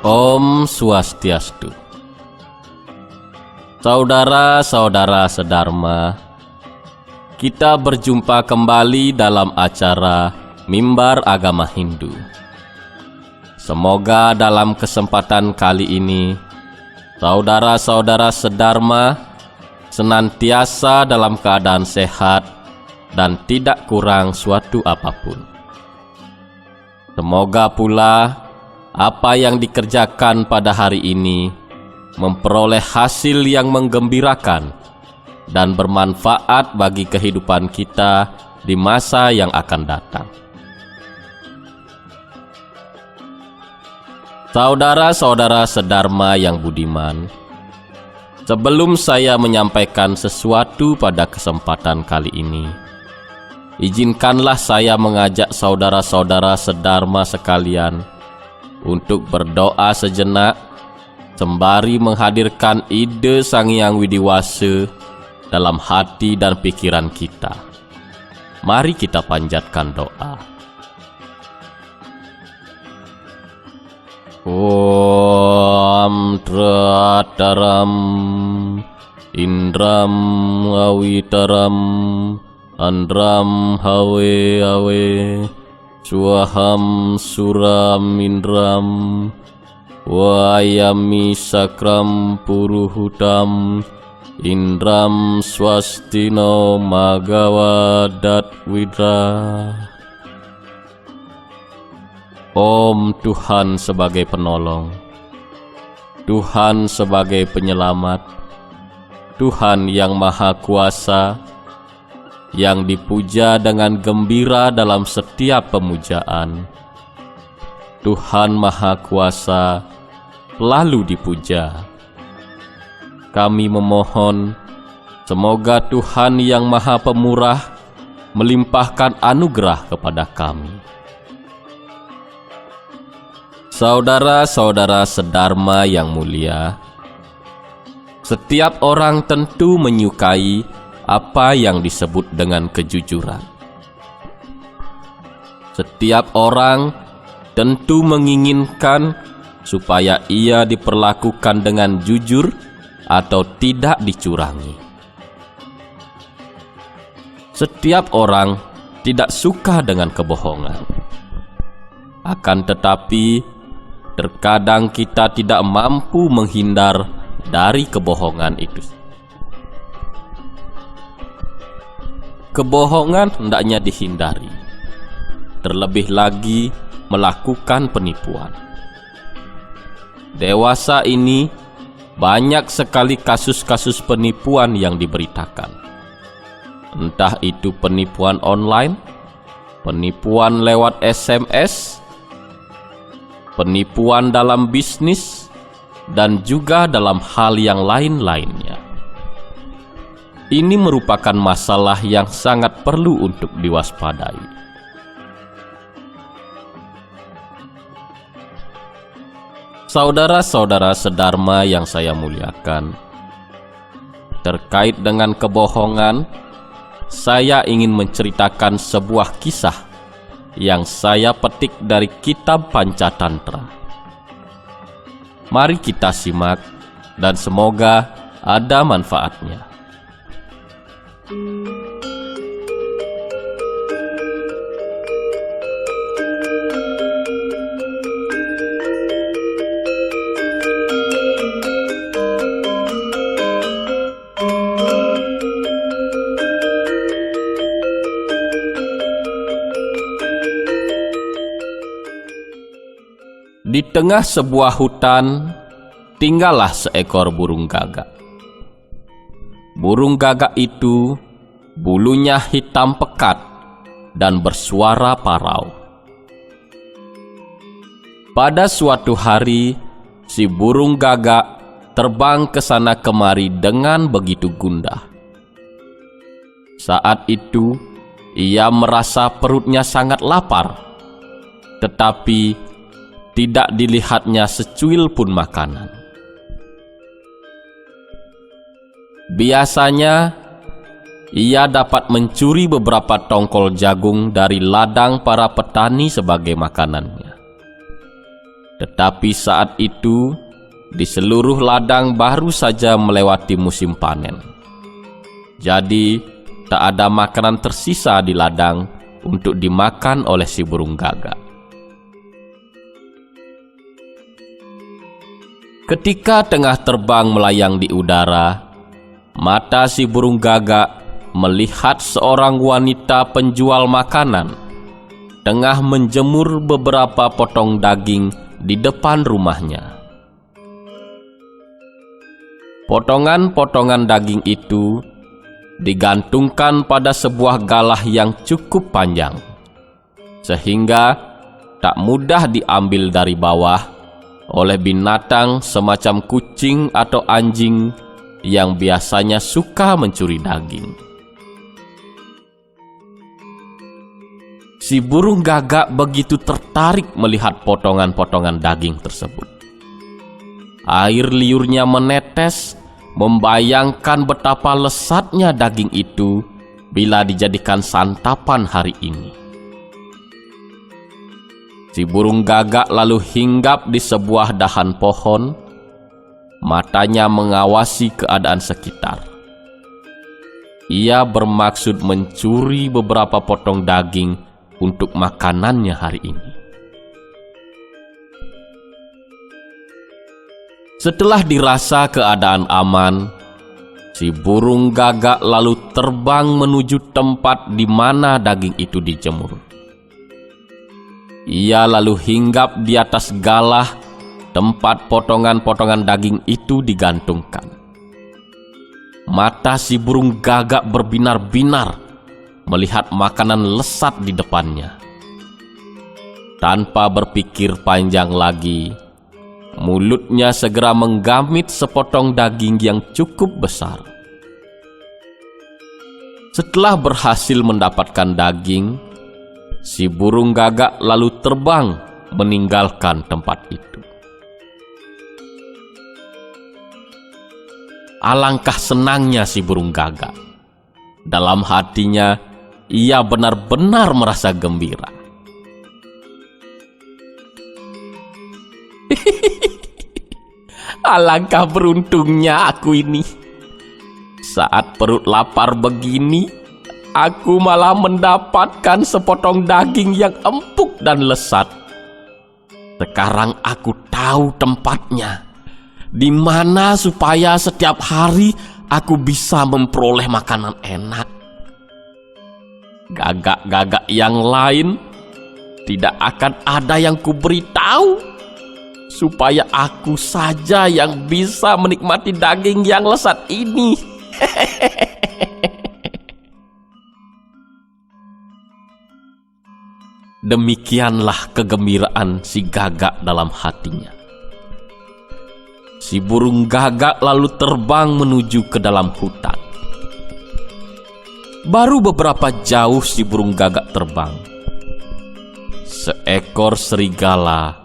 Om Swastiastu. Saudara-saudara sedharma, kita berjumpa kembali dalam acara Mimbar Agama Hindu. Semoga dalam kesempatan kali ini, saudara-saudara sedharma senantiasa dalam keadaan sehat dan tidak kurang suatu apapun. Semoga pula apa yang dikerjakan pada hari ini memperoleh hasil yang menggembirakan dan bermanfaat bagi kehidupan kita di masa yang akan datang. Saudara-saudara sedharma yang budiman, sebelum saya menyampaikan sesuatu pada kesempatan kali ini, izinkanlah saya mengajak saudara-saudara sedharma sekalian untuk berdoa sejenak sembari menghadirkan ide Sang Hyang Widiwasa dalam hati dan pikiran kita. Mari kita panjatkan doa. Om Trataram Indram Awitaram Andram Hawe Hawe Swaham Suram Indram Wayami Sakram Puruhutam Indram Swastino Magawadat Widra. Om Tuhan sebagai penolong, Tuhan sebagai penyelamat, Tuhan yang Maha Kuasa, yang dipuja dengan gembira dalam setiap pemujaan. Tuhan Maha Kuasa lalu dipuja. Kami memohon, semoga Tuhan yang Maha Pemurah melimpahkan anugerah kepada kami. Saudara-saudara sedharma yang mulia, setiap orang tentu menyukai apa yang disebut dengan kejujuran. Setiap orang tentu menginginkan supaya ia diperlakukan dengan jujur atau tidak dicurangi. Setiap orang tidak suka dengan kebohongan. Akan tetapi, terkadang kita tidak mampu menghindar dari kebohongan itu. Kebohongan hendaknya dihindari, terlebih lagi melakukan penipuan. Dewasa ini banyak sekali kasus-kasus penipuan yang diberitakan. Entah itu penipuan online, penipuan lewat SMS, penipuan dalam bisnis, dan juga dalam hal yang lain-lainnya. Ini merupakan masalah yang sangat perlu untuk diwaspadai. Saudara-saudara sedharma yang saya muliakan, terkait dengan kebohongan, saya ingin menceritakan sebuah kisah yang saya petik dari kitab Pancatantra. Mari kita simak dan semoga ada manfaatnya. Di tengah sebuah hutan, tinggallah seekor burung gagak. Burung gagak itu bulunya hitam pekat dan bersuara parau. Pada suatu hari, si burung gagak terbang ke sana kemari dengan begitu gundah. Saat itu, ia merasa perutnya sangat lapar, tetapi tidak dilihatnya secuil pun makanan. Biasanya, ia dapat mencuri beberapa tongkol jagung dari ladang para petani sebagai makanannya. Tetapi saat itu di seluruh ladang baru saja melewati musim panen. Jadi tak ada makanan tersisa di ladang untuk dimakan oleh si burung gagak. Ketika tengah terbang melayang di udara, mata si burung gagak melihat seorang wanita penjual makanan tengah menjemur beberapa potong daging di depan rumahnya. Potongan-potongan daging itu digantungkan pada sebuah galah yang cukup panjang, sehingga tak mudah diambil dari bawah oleh binatang semacam kucing atau anjing yang biasanya suka mencuri daging. Si burung gagak begitu tertarik melihat potongan-potongan daging tersebut. Air liurnya menetes, membayangkan betapa lesatnya daging itu bila dijadikan santapan hari ini. Si burung gagak lalu hinggap di sebuah dahan pohon, matanya mengawasi keadaan sekitar. Ia bermaksud mencuri beberapa potong daging untuk makanannya hari ini. Setelah dirasa keadaan aman, si burung gagak lalu terbang menuju tempat di mana daging itu dijemur. Ia lalu hinggap di atas galah tempat potongan-potongan daging itu digantungkan. Mata si burung gagak berbinar-binar melihat makanan lesat di depannya. Tanpa berpikir panjang lagi, mulutnya segera menggamit sepotong daging yang cukup besar. Setelah berhasil mendapatkan daging, si burung gagak lalu terbang meninggalkan tempat itu. Alangkah senangnya si burung gagak. Dalam hatinya, ia benar-benar merasa gembira. Alangkah beruntungnya aku ini. Saat perut lapar begini, aku malah mendapatkan sepotong daging yang empuk dan lesat. Sekarang aku tahu tempatnya, di mana supaya setiap hari aku bisa memperoleh makanan enak. Gagak-gagak yang lain tidak akan ada yang kuberitahu, supaya aku saja yang bisa menikmati daging yang lesat ini. Demikianlah kegembiraan si gagak dalam hatinya. Si burung gagak lalu terbang menuju ke dalam hutan. Baru beberapa jauh si burung gagak terbang, seekor serigala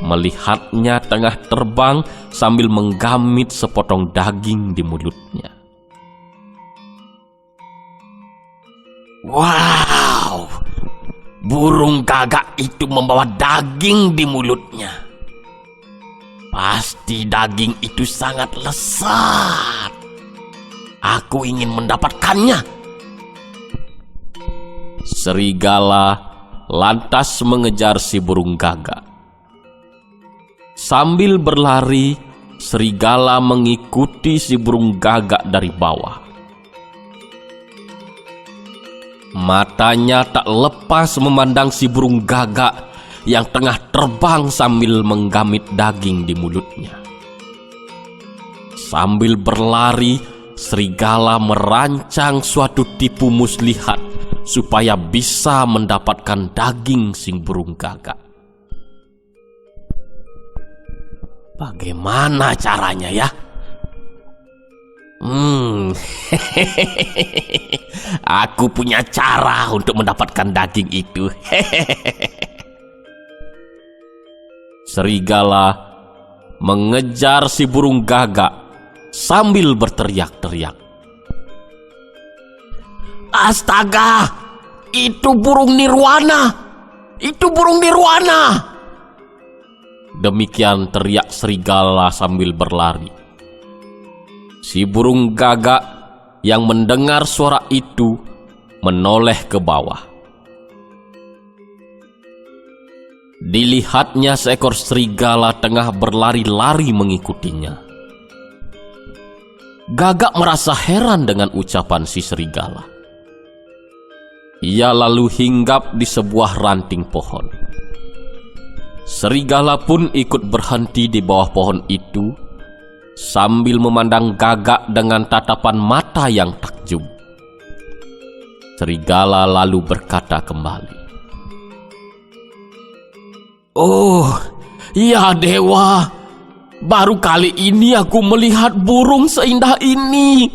melihatnya tengah terbang sambil menggamit sepotong daging di mulutnya. Wow! Burung gagak itu membawa daging di mulutnya. Pasti daging itu sangat lezat. Aku ingin mendapatkannya. Serigala lantas mengejar si burung gagak. Sambil berlari, serigala mengikuti si burung gagak dari bawah. Matanya tak lepas memandang si burung gagak yang tengah terbang sambil menggamit daging di mulutnya. Sambil berlari, serigala merancang suatu tipu muslihat supaya bisa mendapatkan daging si burung gagak. Bagaimana caranya ya? Aku punya cara untuk mendapatkan daging itu. Serigala mengejar si burung gagak sambil berteriak-teriak. Astaga, itu burung nirwana! Itu burung nirwana! Demikian teriak serigala sambil berlari. Si burung gagak yang mendengar suara itu menoleh ke bawah. Dilihatnya seekor serigala tengah berlari-lari mengikutinya. Gagak merasa heran dengan ucapan si serigala. Ia lalu hinggap di sebuah ranting pohon. Serigala pun ikut berhenti di bawah pohon itu sambil memandang Gagak dengan tatapan mata yang takjub. Serigala lalu berkata kembali, "Oh, ya dewa, baru kali ini aku melihat burung seindah ini.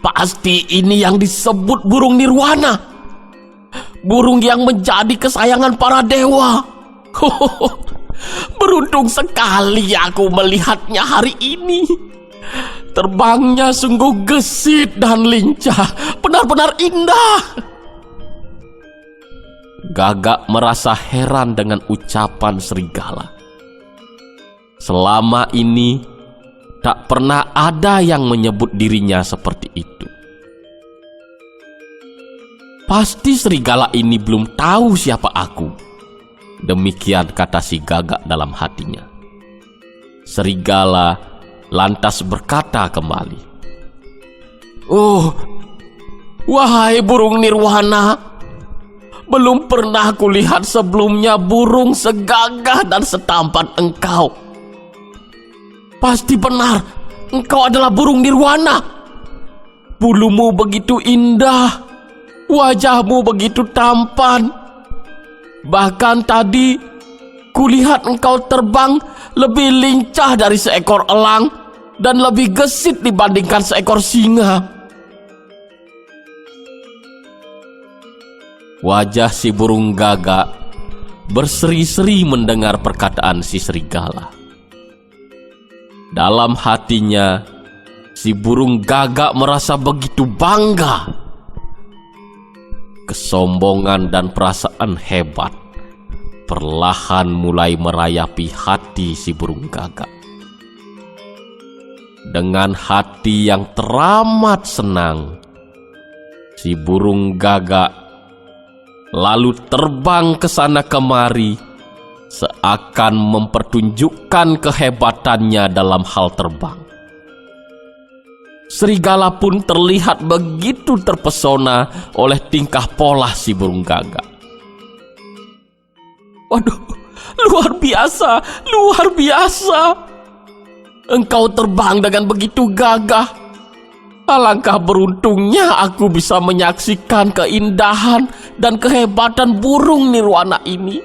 Pasti ini yang disebut burung nirwana, burung yang menjadi kesayangan para dewa. Beruntung sekali aku melihatnya hari ini. Terbangnya sungguh gesit dan lincah, benar-benar indah." Gagak merasa heran dengan ucapan serigala. Selama ini tak pernah ada yang menyebut dirinya seperti itu. Pasti serigala ini belum tahu siapa aku. Demikian kata si Gagak dalam hatinya. Serigala lantas berkata kembali, "Oh, wahai burung nirwana, belum pernah kulihat sebelumnya burung segagah dan setampan engkau. Pasti benar, engkau adalah burung nirwana. Bulumu begitu indah, wajahmu begitu tampan. Bahkan tadi kulihat engkau terbang lebih lincah dari seekor elang dan lebih gesit dibandingkan seekor singa." Wajah si burung gagak berseri-seri mendengar perkataan si serigala. Dalam hatinya, si burung gagak merasa begitu bangga. Kesombongan dan perasaan hebat perlahan mulai merayapi hati si burung gagak. Dengan hati yang teramat senang, si burung gagak lalu terbang ke sana kemari, seakan mempertunjukkan kehebatannya dalam hal terbang. Serigala pun terlihat begitu terpesona oleh tingkah pola si burung gagak. "Waduh, luar biasa, luar biasa. Engkau terbang dengan begitu gagah. Alangkah beruntungnya aku bisa menyaksikan keindahan dan kehebatan burung nirwana ini.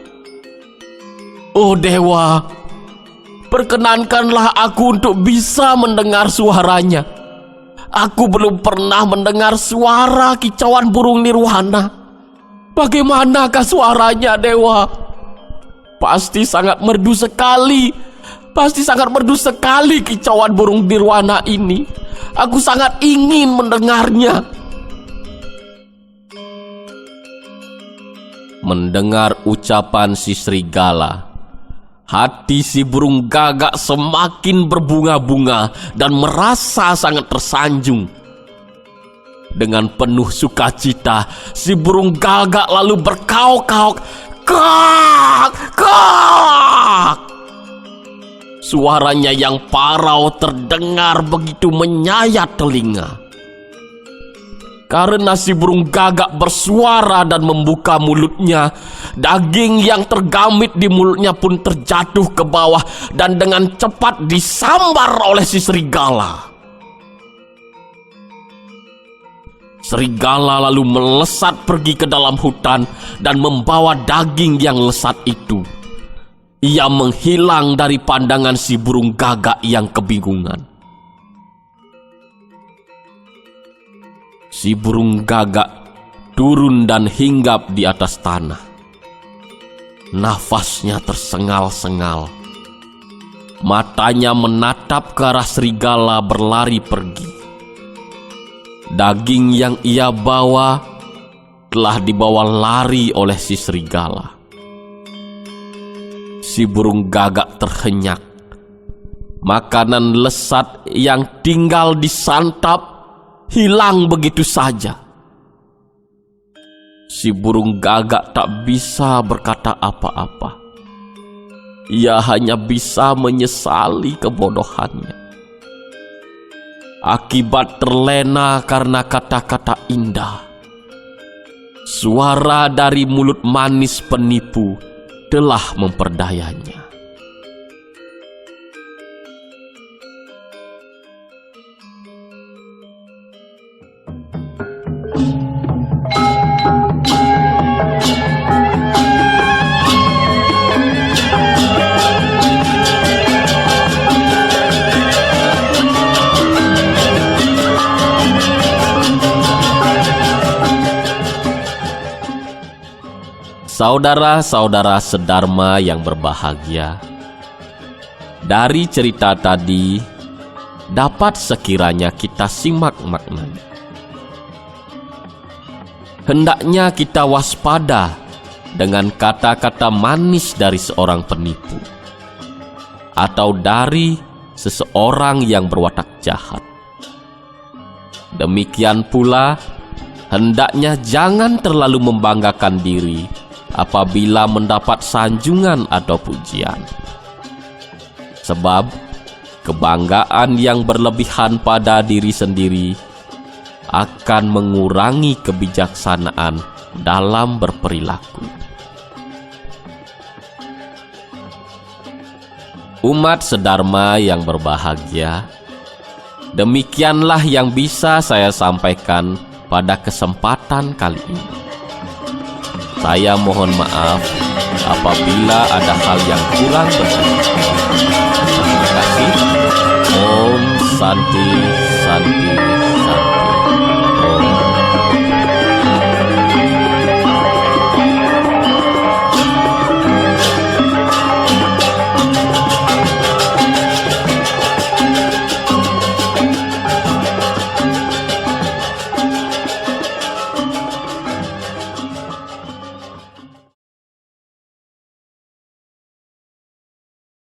Oh dewa, perkenankanlah aku untuk bisa mendengar suaranya. Aku belum pernah mendengar suara kicauan burung nirwana. Bagaimanakah suaranya, dewa? Pasti sangat merdu sekali. Pasti sangat merdu sekali kicauan burung nirwana ini. Aku sangat ingin mendengarnya." Mendengar ucapan si serigala, hati si burung gagak semakin berbunga-bunga dan merasa sangat tersanjung. Dengan penuh sukacita, si burung gagak lalu berkaok-kaok, "Kak! Kak!" Suaranya yang parau terdengar begitu menyayat telinga. Karena si burung gagak bersuara dan membuka mulutnya, daging yang tergamit di mulutnya pun terjatuh ke bawah dan dengan cepat disambar oleh si serigala. Serigala lalu melesat pergi ke dalam hutan dan membawa daging yang lesat itu. Ia menghilang dari pandangan si burung gagak yang kebingungan. Si burung gagak turun dan hinggap di atas tanah. Nafasnya tersengal-sengal. Matanya menatap ke arah serigala berlari pergi. Daging yang ia bawa telah dibawa lari oleh si serigala. Si burung gagak terhenyak. Makanan lesat yang tinggal disantap hilang begitu saja. Si burung gagak tak bisa berkata apa-apa. Ia hanya bisa menyesali kebodohannya. Akibat terlena karena kata-kata indah, suara dari mulut manis penipu telah memperdayanya. Saudara-saudara sedharma yang berbahagia, dari cerita tadi dapat sekiranya kita simak maknanya. Hendaknya kita waspada dengan kata-kata manis dari seorang penipu atau dari seseorang yang berwatak jahat. Demikian pula, hendaknya jangan terlalu membanggakan diri apabila mendapat sanjungan atau pujian. Sebab kebanggaan yang berlebihan pada diri sendiri akan mengurangi kebijaksanaan dalam berperilaku. Umat sedharma yang berbahagia, demikianlah yang bisa saya sampaikan pada kesempatan kali ini. Saya mohon maaf apabila ada hal yang kurang berkenan. Terima kasih. Om Santi Santi.